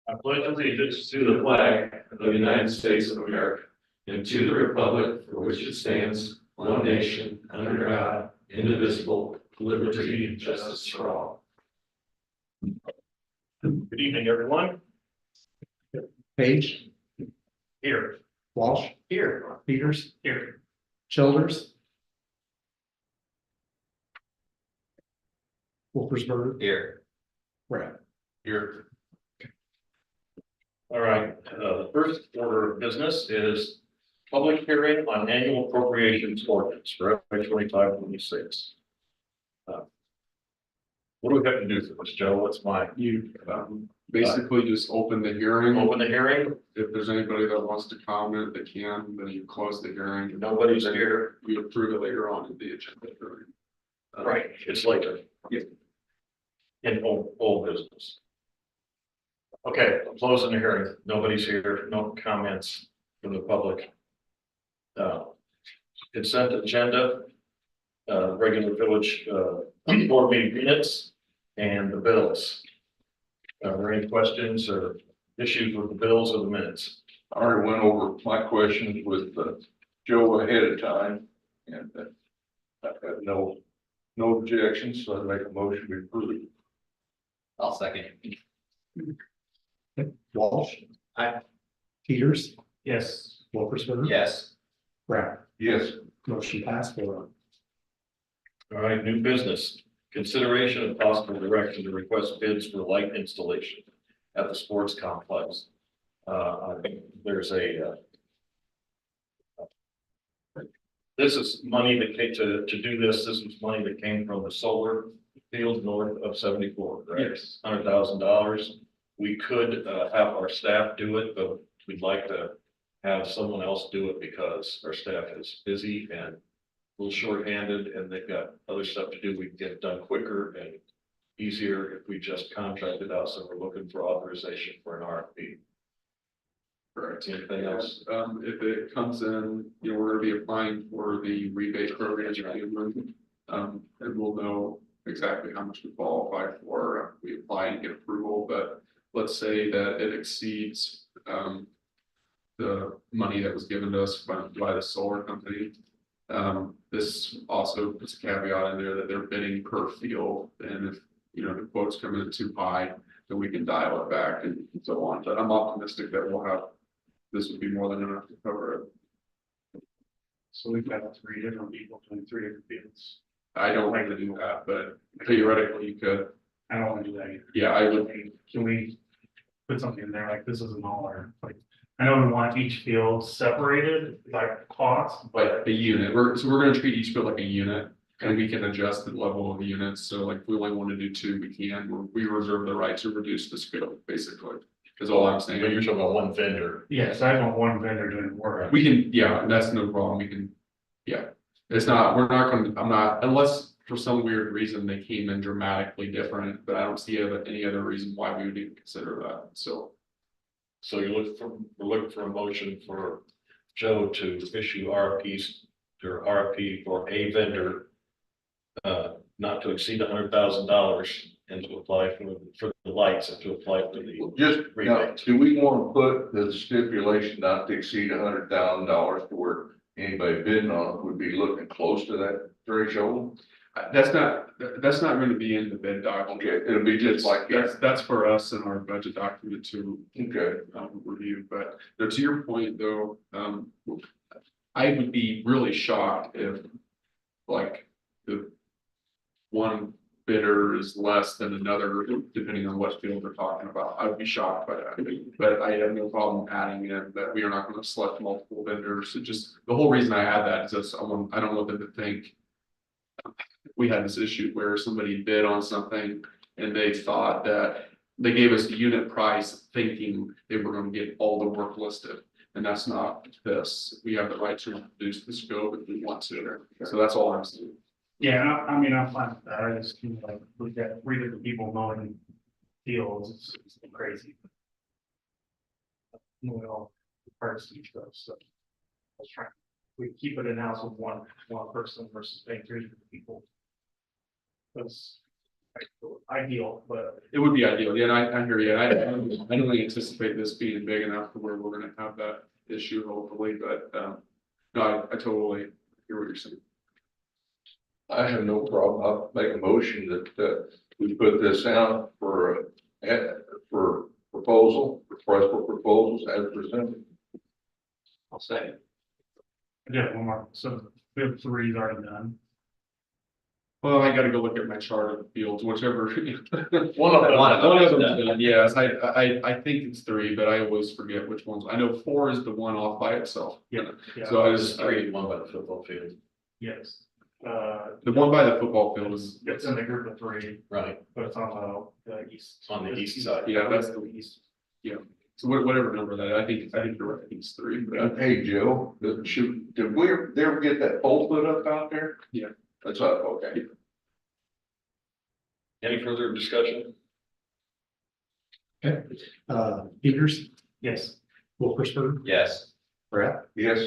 I pledge allegiance to the flag of the United States of America and to the republic for which it stands, one nation, under God, indivisible, with liberty and justice for all. Good evening, everyone. Page, Here. Walsh, Here. Peters, Here. Childers. Wolfersberger, Here. Brad. Here. All right, the first order of business is public hearing on annual appropriations ordinance for FY 25-26. What do we have to do for this, Joe? What's mine? You basically just open the hearing. Open the hearing? If there's anybody that wants to comment, they can, then you close the hearing. Nobody's here. We approve it later on in the agenda. Right, it's later. Yeah. In old business. Okay, I'm closing the hearing. Nobody's here, no comments from the public. Consent agenda, regular village, board meeting minutes and the bills. Are there any questions or issues with the bills or the minutes? I already went over my questions with Joe ahead of time, and I've got no objections, so I'd make a motion to approve. I'll second. Walsh. Aye. Peters, Yes. Wolfersberger. Yes. Brad. Yes, Motion passed 4-0. All right, new business. Consideration of possible direction to request bids for light installation at the sports complex. I think there's this is money that came to do this. This was money that came from the solar field north of 74, right? Yes. $100,000. We could have our staff do it, but we'd like to have someone else do it because our staff is busy and a little shorthanded and they've got other stuff to do. We can get it done quicker and easier if we just contract it out. So we're looking for authorization for an RFP. Correct. Anything else? If it comes in, we're gonna be applying for the rebate program. And we'll know exactly how much we qualify for. We apply and get approval, but let's say that it exceeds, the money that was given to us by the solar company. This also puts a caveat in there that they're bidding per field, and if, the quotes come in too high, then we can dial it back and so on. But I'm optimistic that this would be more than enough to cover it. So we've got 3 different people doing 3 different fields. I don't like to do that, but theoretically you could. I don't want to do that either. Yeah, I would. Can we put something in there like this isn't all our, like, I know we want each field separated by cost, Like a unit, we're gonna treat each field like a unit, and we can adjust the level of units, so like, if we only want to do 2, we can, we reserve the right to reduce the scope, basically. Is all I'm saying. But you're talking about one vendor. yes, I want one vendor doing work. We can, yeah, that's no problem, we can, yeah. It's not, I'm not, unless for some weird reason they came in dramatically different, but I don't see any other reason why we would even consider that, so. So we're looking for a motion for Joe to issue RFP for a vendor. Not to exceed $100,000 and to apply for the lights and to apply for the just, now, rebate. do we want to put the stipulation not to exceed $100,000 to where anybody bidding on it would be looking close to that threshold? That's not going to be in the bid document. Okay, it'll be just like that. That's for us in our budget document to Okay, review, but to your point though, I would be really shocked if like the one bidder is less than another, depending on what field we're talking about. I would be shocked by that, but I have no problem adding in that we are not going to select multiple vendors. It just, the whole reason I add that is that I don't want them to think we had this issue where somebody bid on something and they thought that they gave us a unit price thinking they were going to get all the work listed. And that's not this. We have the right to reduce the scope if we want to. So that's all I'm saying. Yeah, I mean, I'm fine with that. I just, like, we've got 3 different people mowing fields. It's crazy. We all parts each of those, so. I was trying, we keep it in house with one person versus paying 3 different people. That's ideal, but It would be ideal, yeah, and I hear you, I don't really anticipate this being big enough to where we're gonna have that issue hopefully, but, no, I totally hear what you're saying. I have no problem. I'll make a motion that, we put this out for proposal, request for proposals as presented. I'll second. I did one more, so we have 3 already done. Well, I gotta go look at my chart of the fields, whichever. One of them. One of them. One of them's done, yes, I think it's 3, but I always forget which ones, I know 4 is the one off by itself. Yeah. So I There's just, three, one by the football field. Yes. the one by the football field is, It's in the group of 3, Right. but it's on the east. On the east side. Yeah, that's the east. so whatever number that, I think you're right, I think it's 3, but. Hey, Joe, did we ever get that pole put up out there? Yeah. That's up, okay. Any further discussion? Peters, Yes. Wolfersburg, Yes. Brett, Yes,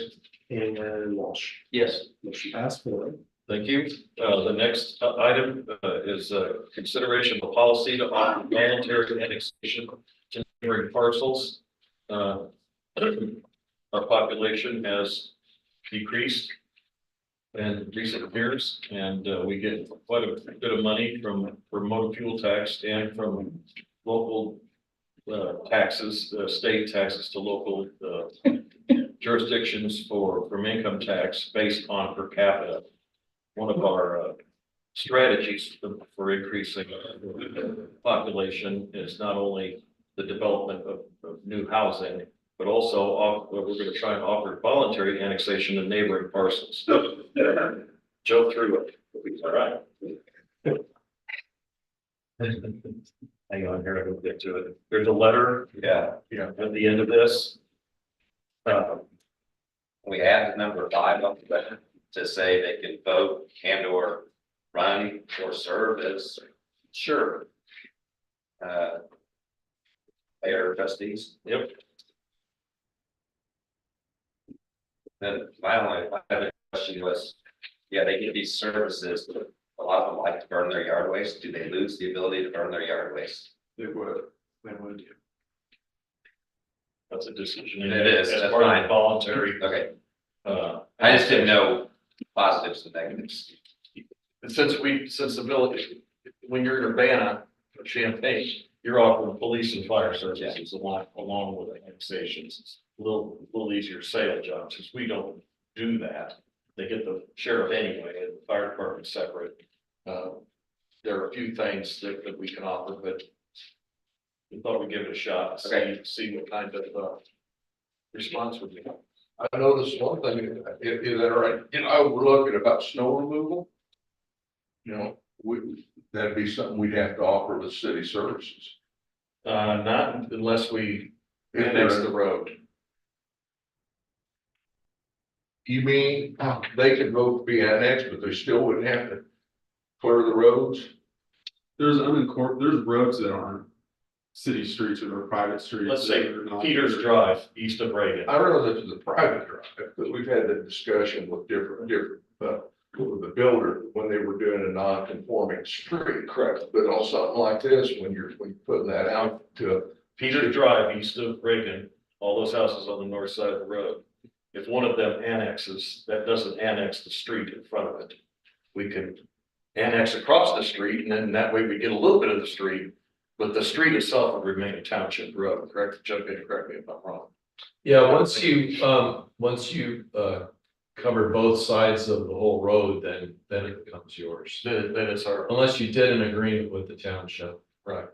and Walsh. Yes. Motion passed 4. Thank you. The next item is consideration of a policy to offer voluntary annexation to neighboring parcels. Our population has decreased in recent years, and we get quite a bit of money from motor fuel tax and from local taxes, state taxes to local jurisdictions from income tax based on per capita. One of our strategies for increasing population is not only the development of new housing, but also we're going to try and offer voluntary annexation to neighboring parcels. Joe through it. All right. Hang on here, I will get to it. There's a letter. Yeah. At the end of this. We add the number 5 up there to say they can vote and or run or serve as. Sure. Mayor trustees. Yep. Then my other question was, yeah, they get these services, but a lot of them like to burn their yard waste. Do they lose the ability to burn their yard waste? They would. That's a decision. It is, As that's part of fine. the voluntary. Okay, I just didn't know positives and negatives. Since the village, when you're in Urbana, or Champaign, you're offering police and fire services along with annexations. It's a little easier sale job, since we don't do that. They get the sheriff anyway, and the fire department's separate. There are a few things that we can offer, but we thought we'd give it a shot, see what kind of response would be. I noticed one thing, is that right? I was looking about snow removal. That'd be something we'd have to offer with city services. Not unless we If annex they're- the road. You mean, they could vote to be annexed, but they still wouldn't have to clear the roads? There's roads that aren't city streets or they're private streets. Let's say that are not- Peters Drive, east of Reagan. I don't know if it's a private drive, because we've had that discussion with different, with the builder, when they were doing a non-conforming street. Correct. But on something like this, when you're putting that out to, Peters Drive, east of Reagan, all those houses on the north side of the road. If one of them annexes, that doesn't annex the street in front of it. We could annex across the street, and then that way we get a little bit of the street. But the street itself would remain a township road, correct? Joe, correct me if I'm wrong. Yeah, once you cover both sides of the whole road, then it becomes yours. Then it's our, Unless you did an agreement with the township. right.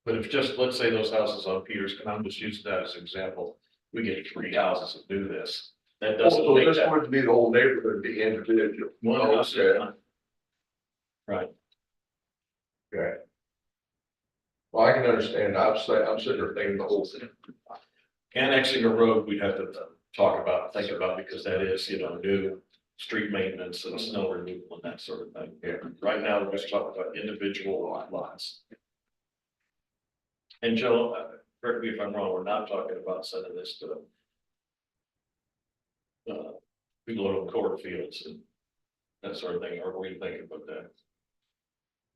But if just, let's say those houses on Peters, and I'm just using that as an example, we get 3 houses that do this. That doesn't so make this that wouldn't be the whole neighborhood, it'd be individual. one house at a time. Okay. Well, I can understand, I'm sitting there thinking the whole thing. Annexing a road, we'd have to talk about, think about, because that is, new street maintenance and snow removal and that sort of thing. Yeah. Right now, we're just talking about individual lots. And Joe, correct me if I'm wrong, we're not talking about sending this to people out on cornfields and that sort of thing, or were you thinking about that?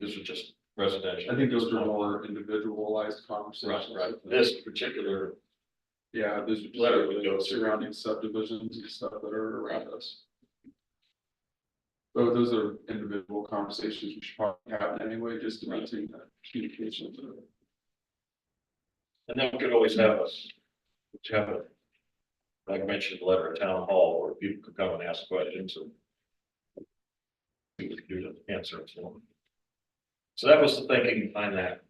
This was just residential. I think those are more individualized conversations. Right. This particular, Yeah, there's Letter would go surrounding subdivisions and stuff that are around us. So those are individual conversations we should probably have anyway, just to maintain that communication. and then we could always have us, have a, like I mentioned, the letter at town hall where people could come and ask questions and we would do the answer for them. So that was the thinking behind that.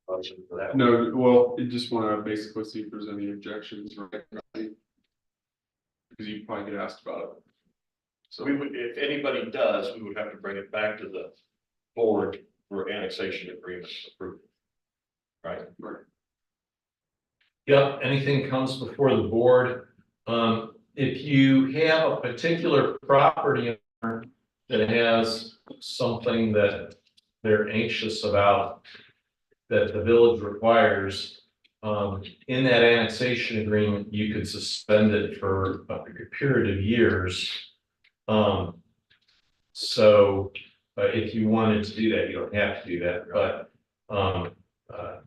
Motion for that. No, well, I just wanna basically see if there's any objections, right? Because you probably get asked about it. So we would, if anybody does, we would have to bring it back to the board for annexation agreement approval. Right? Yep, anything comes before the board. If you have a particular property owner that has something that they're anxious about, that the village requires, in that annexation agreement, you could suspend it for a period of years. So, if you wanted to do that, you don't have to do that,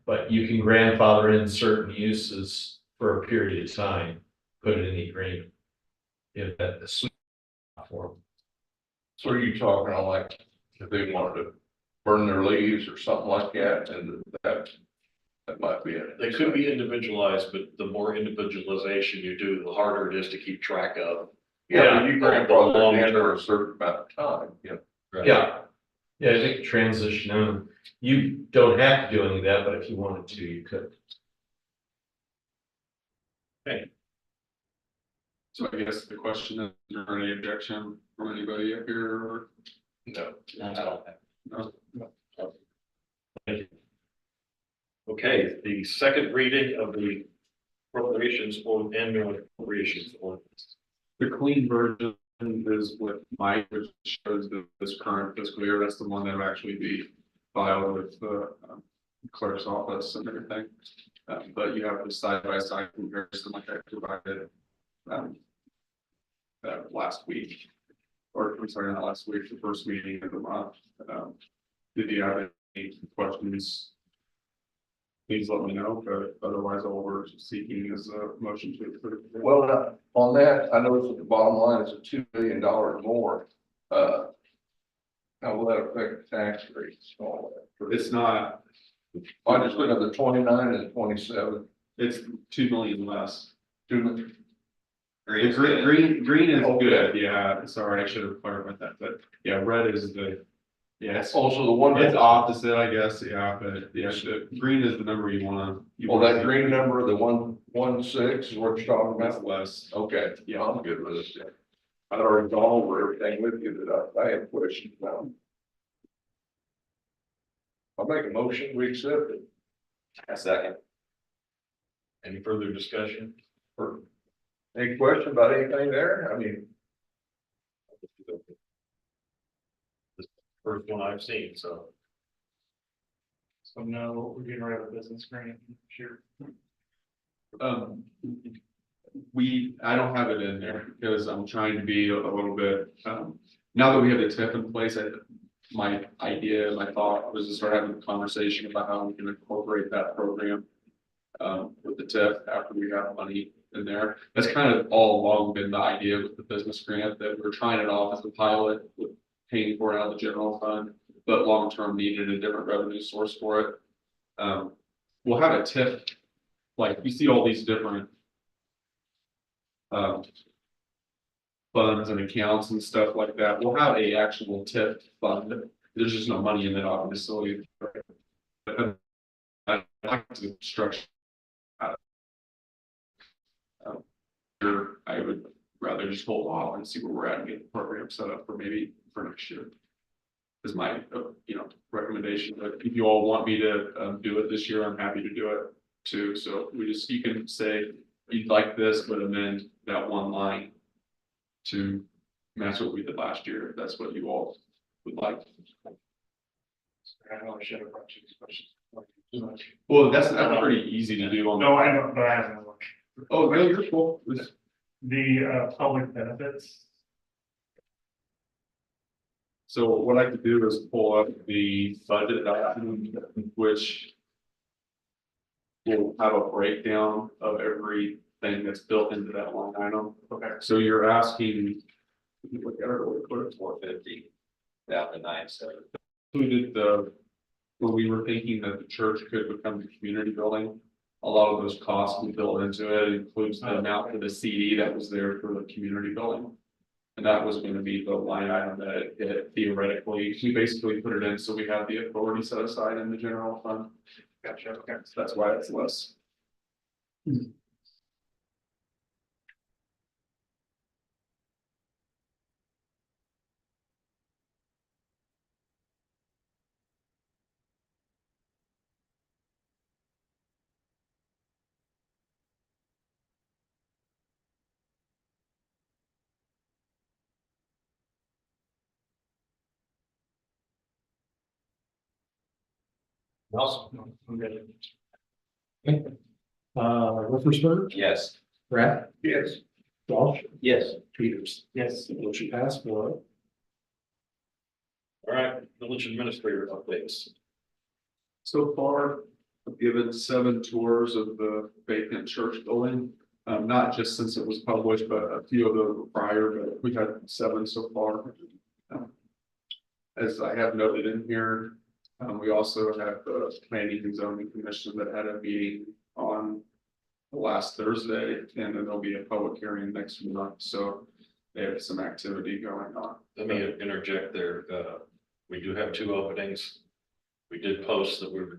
but you can grandfather in certain uses for a period of time, put it in the agreement. If that the sweet form. So are you talking on like, if they wanted to burn their leaves or something like that, and that might be it. They could be individualized, but the more individualization you do, the harder it is to keep track of. Yeah, but you grandfather Long in for term. a certain amount of time, you know. Right? Yeah. Yeah, I think transition, you don't have to do any of that, but if you wanted to, you could. So I guess the question is there any objection from anybody up here or? No. I don't have. Thank you. Okay, the second reading of the appropriations or annual appropriations ordinance. The clean version is what Mike, which shows this current fiscal year, that's the one that will actually be filed with the clerk's office and everything. But you have the side by side comparison like I provided last week. Or I'm sorry, not last week, the first meeting of the month. Did you have any questions? Please let me know, but otherwise all we're seeking is a motion to approve. Well, on that, I noticed that the bottom line is $2 billion more. How will that affect the tax rates? and all that? It's not, I just look at the 29 and the 27. it's 2 million less. Two, The green is good, yeah, sorry, I should have clarified that, but yeah, red is the. Yeah, it's also the one. it's opposite, I guess, yeah, but yeah, the green is the number you wanna. Well, that green number, the 116 is what you're talking That's about? less. Okay, yeah, I'm good with it. I'd already gone over everything with you that I had questions about. I'll make a motion, we accept it. A second. Any further discussion? Or any question about anything there? I mean, First one I've seen, so. So no, we're getting rid of the business grant, sure. I don't have it in there because I'm trying to be a little bit, now that we have the TIF in place, my idea, my thought was to start having a conversation about how we can incorporate that program. With the TIF after we have money in there. That's kind of all along been the idea with the business grant, that we're trying it off as a pilot with paying for it out of the general fund, but long-term needed a different revenue source for it. We'll have a TIF, like you see all these different funds and accounts and stuff like that. We'll have a actual TIF fund. There's just no money in it, obviously. But I like to structure. I would rather just hold off and see where we're at and get the program set up for maybe for next year. Is my, recommendation, but if you all want me to, do it this year, I'm happy to do it too. So you can say you'd like this, but amend that one line to match what we did last year, if that's what you all would like. I know I should have brought you these questions. Well, that's pretty easy to do on. No, I know, but I haven't looked. Oh, no, you're cool. The public benefits. So what I could do is pull up the budget document, which will have a breakdown of everything that's built into that line item. Okay. So you're asking, look at it really quick. 450 down to 97. Included when we were thinking that the church could become the community building, a lot of those costs we built into it. It includes the amount for the CD that was there for the community building. And that was gonna be the line item that it theoretically, we basically put it in, so we have the authority set aside in the general fund. Gotcha, okay. So that's why it's less. Awesome. Wolfersburg, Yes. Brett, Yes. Walsh, Yes. Peters. Yes. Motion passed, 4-0. All right, village administrator updates. So far, I've given 7 tours of the vacant church building. Not just since it was published, but a few of those were prior, but we've had 7 so far. As I have noted in here, we also have the planning and zoning commission that had a meeting on last Thursday, and then there'll be a public hearing next month, so they have some activity going on. Let me interject there. We do have 2 openings. We did post that we were,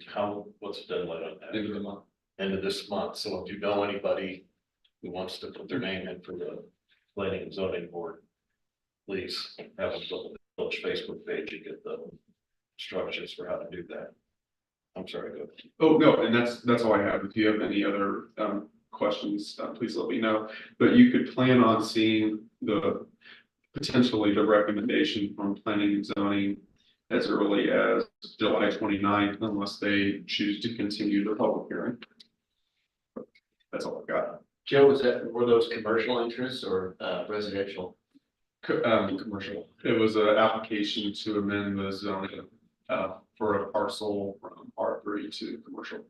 what's the deadline on that? End of the month. End of this month. So if you know anybody who wants to put their name in for the planning and zoning board, please have them look at the village Facebook page and get the instructions for how to do that. I'm sorry, go ahead. Oh, no, and that's all I have. If you have any other questions, please let me know. But you could plan on seeing potentially the recommendation from planning and zoning as early as July 29th, unless they choose to continue the public hearing. That's all I've got. Joe, were those commercial interests or residential? Commercial. It was an application to amend the zoning for a parcel from R3 to commercial.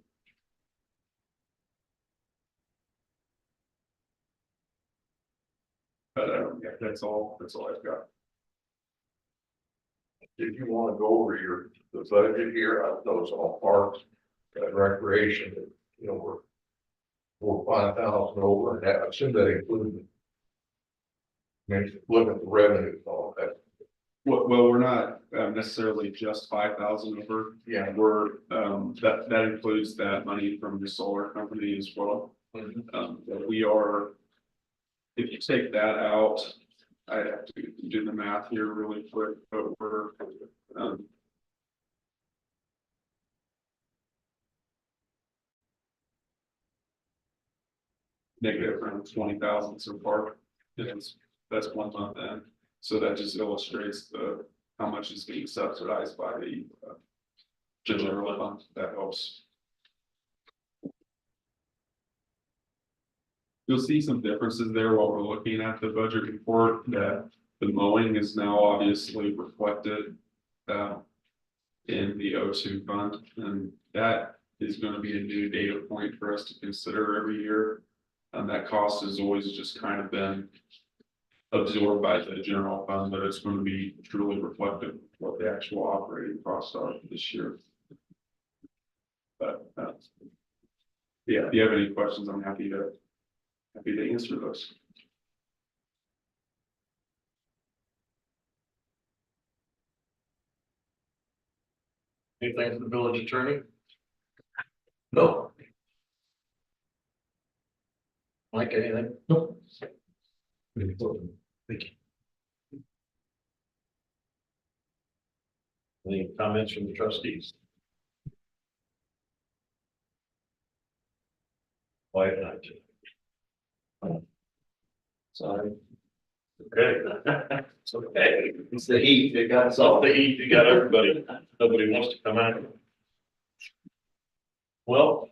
But yeah, that's all I've got. Did you want to go over the budget here? I those all parks and recreation, you know, we're 5,000 over, and I assume that included. I mean, look at the revenue and all that. Well, we're not necessarily just 5,000 over. Yeah. We're that includes that money from the solar company as well. But we are, if you take that out, I have to do the math here really quick, but we're negative around 20,000 so far. That's 1 month in. So that just illustrates how much is being subsidized by the general fund. That helps. You'll see some differences there while we're looking at the budget report, that the mowing is now obviously reflected in the O2 fund, and that is going to be a new data point for us to consider every year. And that cost has always just kind of been absorbed by the general fund, but it's going to be truly reflective of what the actual operating costs are this year. But yeah, if you have any questions, I'm happy to answer those. Anything from the village attorney? No. Mike, anything? Nope. Thank you. Any comments from the trustees? Quiet night. Sorry. Okay. It's okay. It's the heat, it got us It's all all. the heat, you got everybody, nobody wants to come out. Well,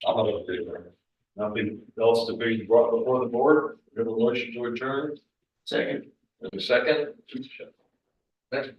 I'm gonna do that. Nothing else to be brought before the board, we have a motion to adjourn. Second. And a second. Next.